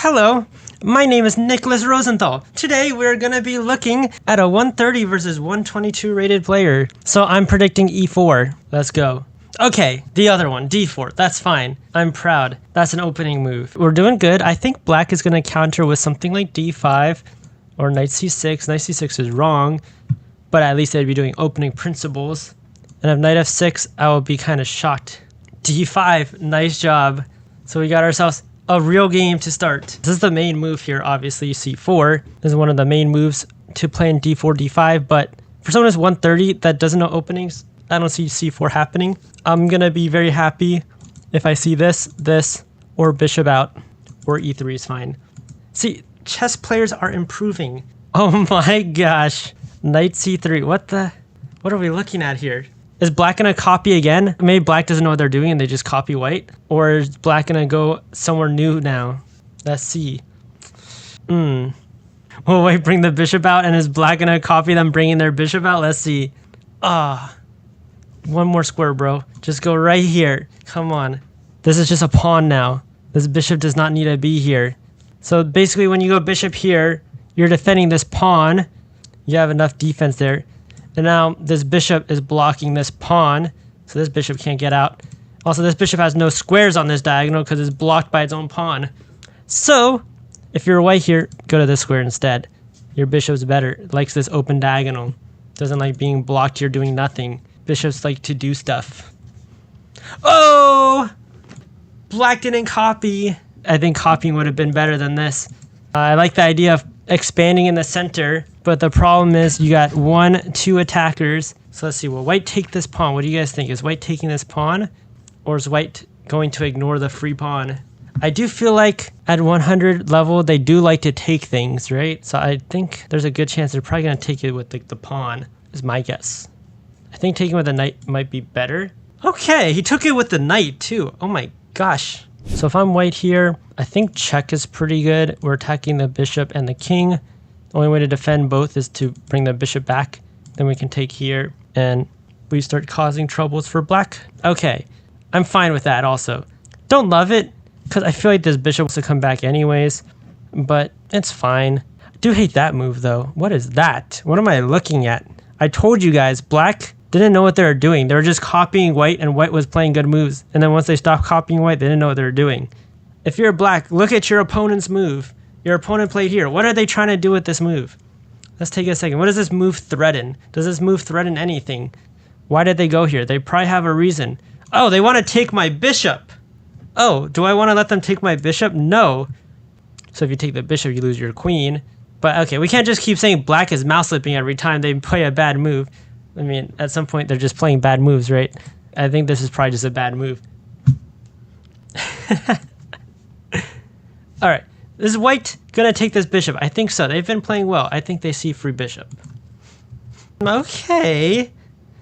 Hello, my name is Nicholas Rosenthal. Today we're gonna be looking at a 130 versus 122 rated player. So I'm predicting E4. Let's go. Okay, the other one, D4. That's fine. I'm proud. That's an opening move. We're doing good. I think black is gonna counter with something like D5 or knight C6. Knight C6 is wrong, but at least they'd be doing opening principles. And if knight F6, I will be kind of shocked. D5, nice job. So we got ourselves a real game to start. This is the main move here, obviously. C4 this is one of the main moves to play in D4, D5, but for someone who's 130 that doesn't know openings, I don't see C4 happening. I'm gonna be very happy if I see this, or bishop out, or E3 is fine. See, chess players are improving. Oh my gosh. Knight C3, what are we looking at here? Is black gonna copy again? Maybe black doesn't know what they're doing and they just copy white? Or is black gonna go somewhere new now? Let's see. Will white bring the bishop out and is black gonna copy them bringing their bishop out? Let's see. One more square, bro. Just go right here. Come on. This is just a pawn now. This bishop does not need to be here. So basically when you go bishop here, you're defending this pawn. You have enough defense there. And now this bishop is blocking this pawn, so this bishop can't get out. Also, this bishop has no squares on this diagonal because it's blocked by its own pawn. So, if you're white here, go to this square instead. Your bishop's better. It likes this open diagonal. Doesn't like being blocked here doing nothing. Bishops like to do stuff. Oh! Black didn't copy. I think copying would have been better than this. I like the idea of expanding in the center, but the problem is you got 2 attackers. So let's see, will white take this pawn? What do you guys think? Is white taking this pawn, or is white going to ignore the free pawn? I do feel like at 100 level they do like to take things, right? So I think there's a good chance they're probably going to take it with the pawn, is my guess. I think taking with the knight might be better. Okay, he took it with the knight too. Oh my gosh. So if I'm white here, I think check is pretty good. We're attacking the bishop and the king. The only way to defend both is to bring the bishop back. Then we can take here and we start causing troubles for black. Okay, I'm fine with that also. Don't love it because I feel like this bishop wants to come back anyways, but it's fine. I do hate that move though. What is that? What am I looking at? I told you guys, black didn't know what they were doing. They were just copying white and white was playing good moves. And then once they stopped copying white, they didn't know what they were doing. If you're black, look at your opponent's move. Your opponent played here. What are they trying to do with this move? Let's take a second. What does this move threaten? Does this move threaten anything? Why did they go here? They probably have a reason. Oh, they want to take my bishop. Oh, do I want to let them take my bishop? No. So if you take the bishop, you lose your queen. But okay, we can't just keep saying black is mouse slipping every time they play a bad move. I mean, at some point, they're just playing bad moves, right? I think this is probably just a bad move. All right. Is white going to take this bishop? I think so. They've been playing well. I think they see free bishop. Okay.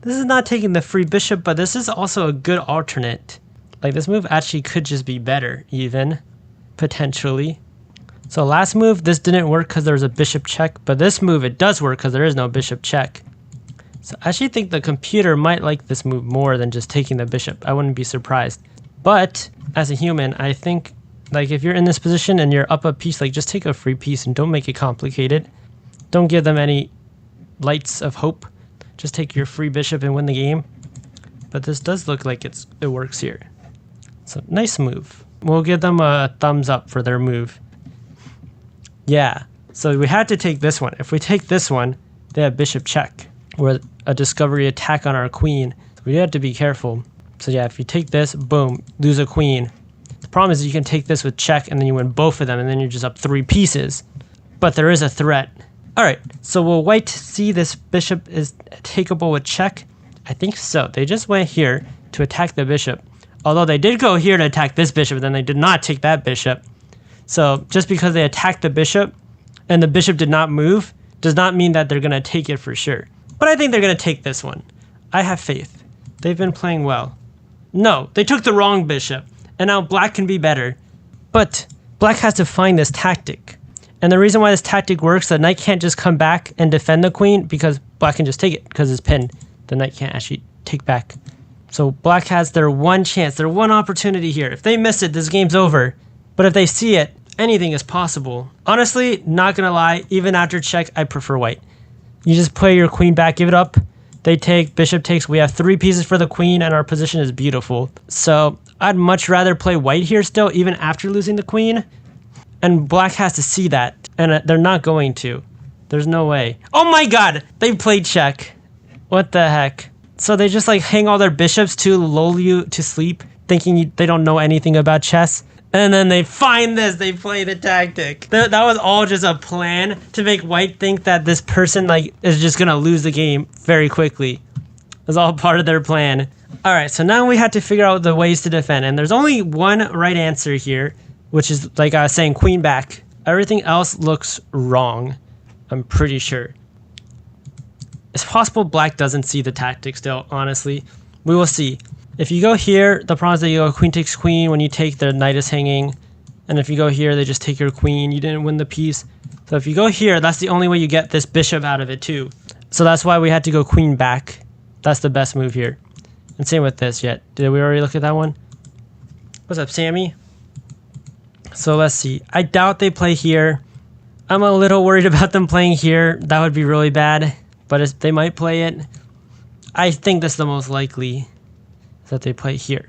This is not taking the free bishop, but this is also a good alternate. Like, this move actually could just be better, even. Potentially. So last move, this didn't work because there was a bishop check. But this move, it does work because there is no bishop check. So I actually think the computer might like this move more than just taking the bishop. I wouldn't be surprised. But as a human, I think like if you're in this position and you're up a piece, like just take a free piece and don't make it complicated. Don't give them any lights of hope. Just take your free bishop and win the game. But this does look like it works here. So nice move. We'll give them a thumbs up for their move. Yeah. So we had to take this one. If we take this one, they have bishop check. Or a discovery attack on our queen. So we have to be careful. So yeah, if you take this, boom, lose a queen. The problem is you can take this with check and then you win both of them and then you're just up 3 pieces. But there is a threat. All right, so will white see this bishop is takeable with check? I think so. They just went here to attack the bishop. Although they did go here to attack this bishop, then they did not take that bishop. So just because they attacked the bishop and the bishop did not move does not mean that they're going to take it for sure. But I think they're going to take this one. I have faith. They've been playing well. No, they took the wrong bishop. And now black can be better. But black has to find this tactic. And the reason why this tactic works, the knight can't just come back and defend the queen because black can just take it because it's pinned. The knight can't actually take back. So black has their one chance, their one opportunity here. If they miss it, this game's over. But if they see it, Anything is possible. Honestly, not gonna lie, even after check, I prefer white. You just play your queen back, give it up. They take, bishop takes. We have 3 pieces for the queen, and our position is beautiful. So I'd much rather play white here still, even after losing the queen. And black has to see that, and they're not going to. There's no way. Oh my god! They played check. What the heck? So they just like hang all their bishops to lull you to sleep, thinking they don't know anything about chess. And then they find this, they play the tactic. That was all just a plan to make white think that this person like is just gonna lose the game very quickly. It was all part of their plan. All right, so now we have to figure out the ways to defend. And there's only one right answer here, which is like I was saying, queen back. Everything else looks wrong, I'm pretty sure. It's possible black doesn't see the tactic still, honestly. We will see. If you go here, the problem is that you go queen takes queen. When you take, the knight is hanging. And if you go here, they just take your queen. You didn't win the piece. So if you go here, that's the only way you get this bishop out of it too. So that's why we had to go queen back. That's the best move here. And same with this yet. Did we already look at that one? What's up, Sammy? So let's see. I doubt they play here. I'm a little worried about them playing here. That would be really bad. But they might play it. I think that's the most likely. That they play here.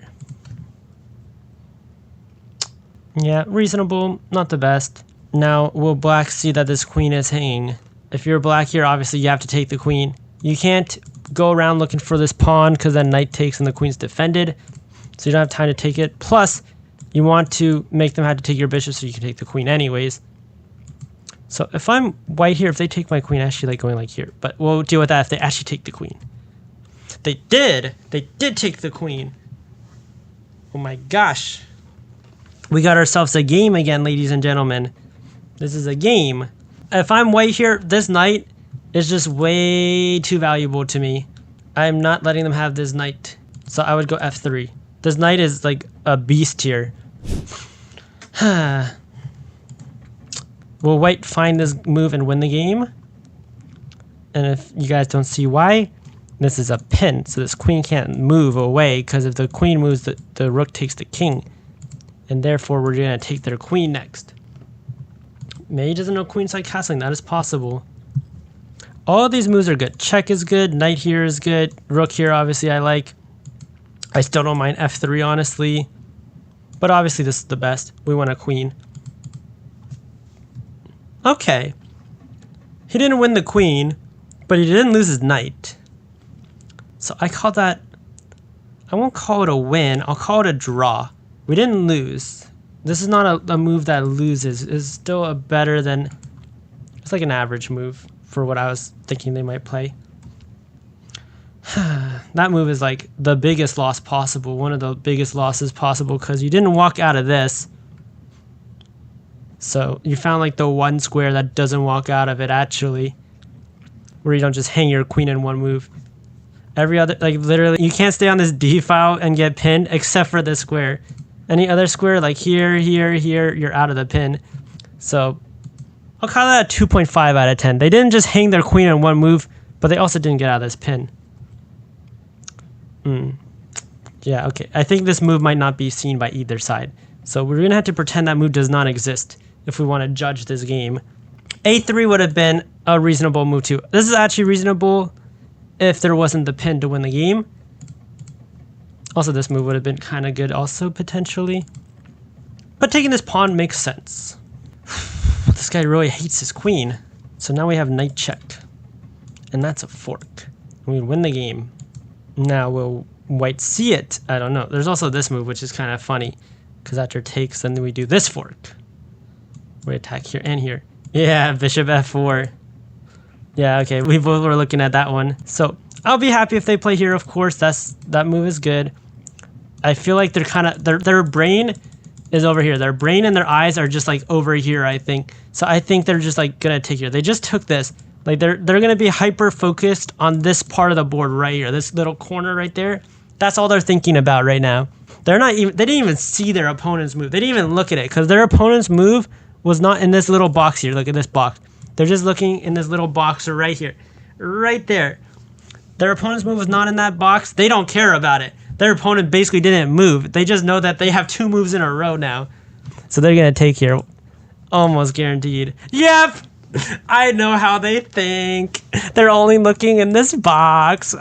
Yeah, reasonable, not the best. Now, will black see that this queen is hanging? If you're black here, obviously you have to take the queen. You can't go around looking for this pawn because then knight takes and the queen's defended. So you don't have time to take it. Plus, you want to make them have to take your bishop so you can take the queen anyways. So if I'm white here, if they take my queen, I actually like going like here. But we'll deal with that if they actually take the queen. They did take the queen. Oh my gosh. We got ourselves a game again, ladies and gentlemen. This is a game. If I'm white here, this knight is just way too valuable to me. I'm not letting them have this knight. So I would go f3. This knight is like a beast here. Will white find this move and win the game? And if you guys don't see why, this is a pin, so this queen can't move away, because if the queen moves, the rook takes the king. And therefore, we're going to take their queen next. Maybe he doesn't know queenside castling. That is possible. All of these moves are good. Check is good. Knight here is good. Rook here, obviously, I like. I still don't mind f3, honestly. But obviously, this is the best. We want a queen. Okay. He didn't win the queen, but he didn't lose his knight. So I call that, I won't call it a win, I'll call it a draw. We didn't lose. This is not a move that loses. It's still a better than, it's like an average move for what I was thinking they might play. That move is like the biggest loss possible, one of the biggest losses possible, because you didn't walk out of this. So you found like the one square that doesn't walk out of it actually, where you don't just hang your queen in one move. Every other, like literally, you can't stay on this D file and get pinned except for this square. Any other square, like here, here, here, you're out of the pin. So I'll call that a 2.5 out of 10. They didn't just hang their queen in one move, but they also didn't get out of this pin. Yeah, okay. I think this move might not be seen by either side. So we're going to have to pretend that move does not exist if we want to judge this game. A3 would have been a reasonable move too. This is actually reasonable if there wasn't the pin to win the game. Also, this move would have been kind of good also, potentially. But taking this pawn makes sense. This guy really hates his queen. So now we have knight check. And that's a fork. We win the game. Now, will white see it? I don't know. There's also this move, which is kind of funny. Because after takes, then we do this fork. We attack here and here. Yeah, bishop f4. Yeah, okay, we both were looking at that one. So I'll be happy if they play here, of course. That move is good. I feel like they're kind of, their brain is over here. Their brain and their eyes are just like over here, I think. So I think they're just like gonna take here. They just took this. Like they're gonna be hyper focused on this part of the board right here, this little corner right there. That's all they're thinking about right now. They didn't even see their opponent's move. They didn't even look at it because their opponent's move was not in this little box here. Look at this box. They're just looking in this little box right here, right there. Their opponent's move was not in that box. They don't care about it. Their opponent basically didn't move. They just know that they have two moves in a row now. So they're gonna take here. Almost guaranteed. Yep! I know how they think. They're only looking in this box.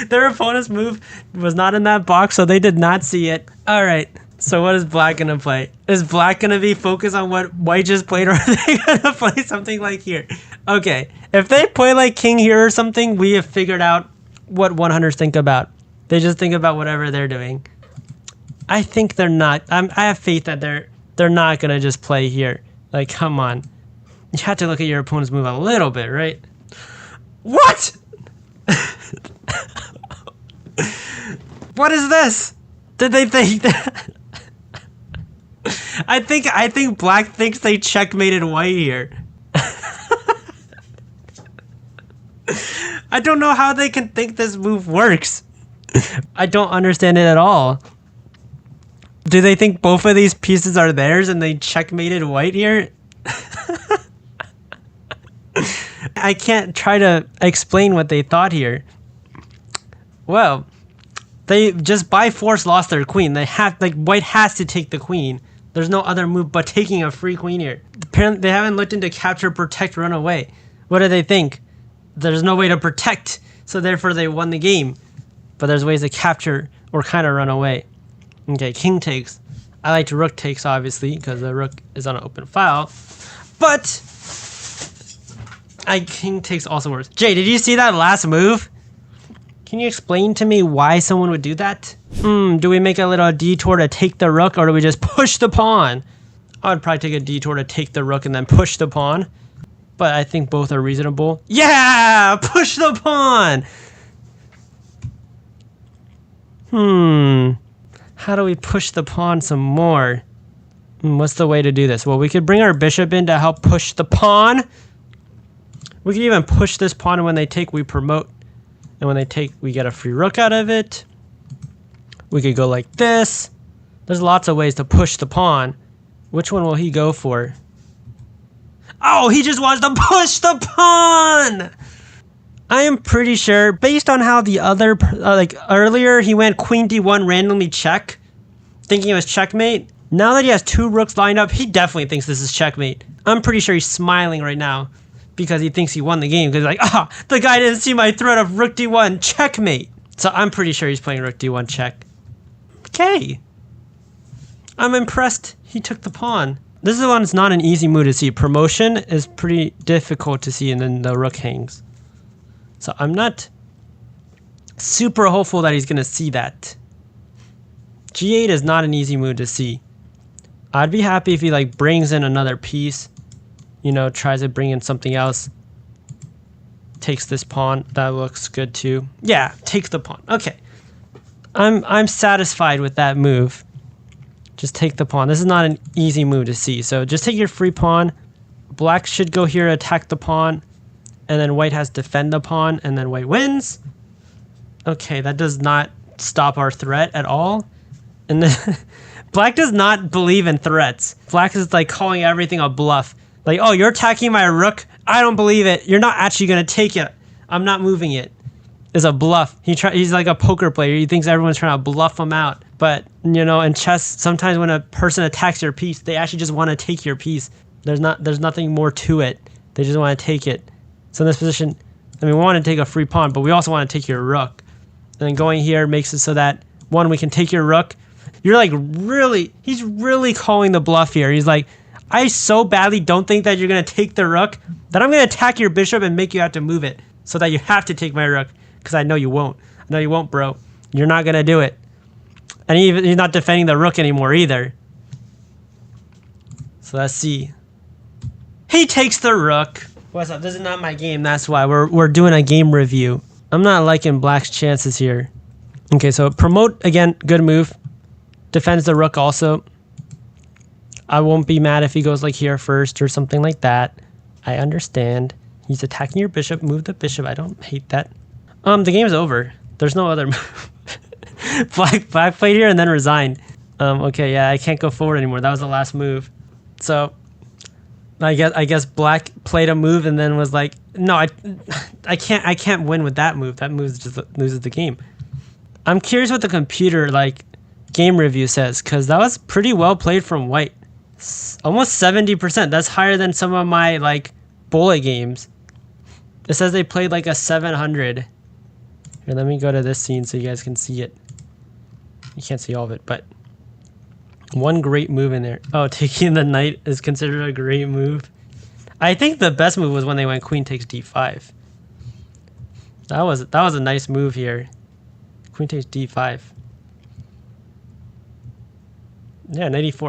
Their opponent's move was not in that box, so they did not see it. All right, so what is black gonna play? Is black gonna be focused on what white just played, or are they gonna play something like here? Okay, if they play like king here or something, we have figured out what 100s think about. They just think about whatever they're doing. I think they're not. I have faith that they're not gonna just play here. Like, come on. You have to look at your opponent's move a little bit, right? What? What is this? Did they think that? I think black thinks they checkmated white here. I don't know how they can think this move works. I don't understand it at all. Do they think both of these pieces are theirs and they checkmated white here? I can't try to explain what they thought here. Well, they just by force lost their queen. They have, like, white has to take the queen. There's no other move but taking a free queen here. Apparently, they haven't looked into capture, protect, run away. What do they think? There's no way to protect, so therefore they won the game. But there's ways to capture or kind of run away. Okay, king takes. I like rook takes, obviously, because the rook is on an open file. But king takes also works. Jay, did you see that last move? Can you explain to me why someone would do that? Do we make a little detour to take the rook, or do we just push the pawn? I would probably take a detour to take the rook and then push the pawn. But I think both are reasonable. Yeah! Push the pawn! How do we push the pawn some more? What's the way to do this? Well, we could bring our bishop in to help push the pawn. We could even push this pawn, and when they take, we promote. And when they take, we get a free rook out of it. We could go like this. There's lots of ways to push the pawn. Which one will he go for? Oh, he just wants to push the pawn! I am pretty sure, based on how the other, like earlier, he went queen d1 randomly check, thinking it was checkmate. Now that he has two rooks lined up, he definitely thinks this is checkmate. I'm pretty sure he's smiling right now because he thinks he won the game, because he's like, the guy didn't see my threat of rook d1, checkmate. So I'm pretty sure he's playing rook d1 check. Okay. I'm impressed he took the pawn. This is one that's not an easy move to see. Promotion is pretty difficult to see, and then the rook hangs. So I'm not super hopeful that he's going to see that. G8 is not an easy move to see. I'd be happy if he like brings in another piece, you know, tries to bring in something else. Takes this pawn. That looks good too. Yeah, takes the pawn. Okay. I'm satisfied with that move. Just take the pawn. This is not an easy move to see. So just take your free pawn. Black should go here, attack the pawn. And then white has defend the pawn, and then white wins. Okay, that does not stop our threat at all. And then black does not believe in threats. Black is like calling everything a bluff. Like, oh, you're attacking my rook? I don't believe it. You're not actually going to take it. I'm not moving it. It's a bluff. He's like a poker player. He thinks everyone's trying to bluff him out. But, you know, in chess, sometimes when a person attacks your piece, they actually just want to take your piece. There's nothing more to it. They just want to take it. So in this position, I mean, we want to take a free pawn, but we also want to take your rook. And then going here makes it so that, one, we can take your rook. You're like he's really calling the bluff here. He's like, I so badly don't think that you're going to take the rook that I'm going to attack your bishop and make you have to move it so that you have to take my rook, because I know you won't. I know you won't, bro. You're not going to do it. And he's not defending the rook anymore either. So let's see. He takes the rook. What's up? This is not my game. That's why we're doing a game review. I'm not liking black's chances here. Okay, so promote again. Good move. Defends the rook also. I won't be mad if he goes like here first or something like that. I understand. He's attacking your bishop. Move the bishop. I don't hate that. The game's over. There's no other move. Black played here and then resigned. Okay, yeah, I can't go forward anymore. That was the last move. So I guess black played a move and then was like, no, I can't win with that move. That move just loses the game. I'm curious what the computer like game review says, because that was pretty well played from white. Almost 70%. That's higher than some of my like bullet games. It says they played like a 700. Here, let me go to this scene so you guys can see it. You can't see all of it, but one great move in there. Oh, taking the knight is considered a great move. I think the best move was when they went queen takes d5. That was a nice move here. Queen takes d5. Yeah, 94.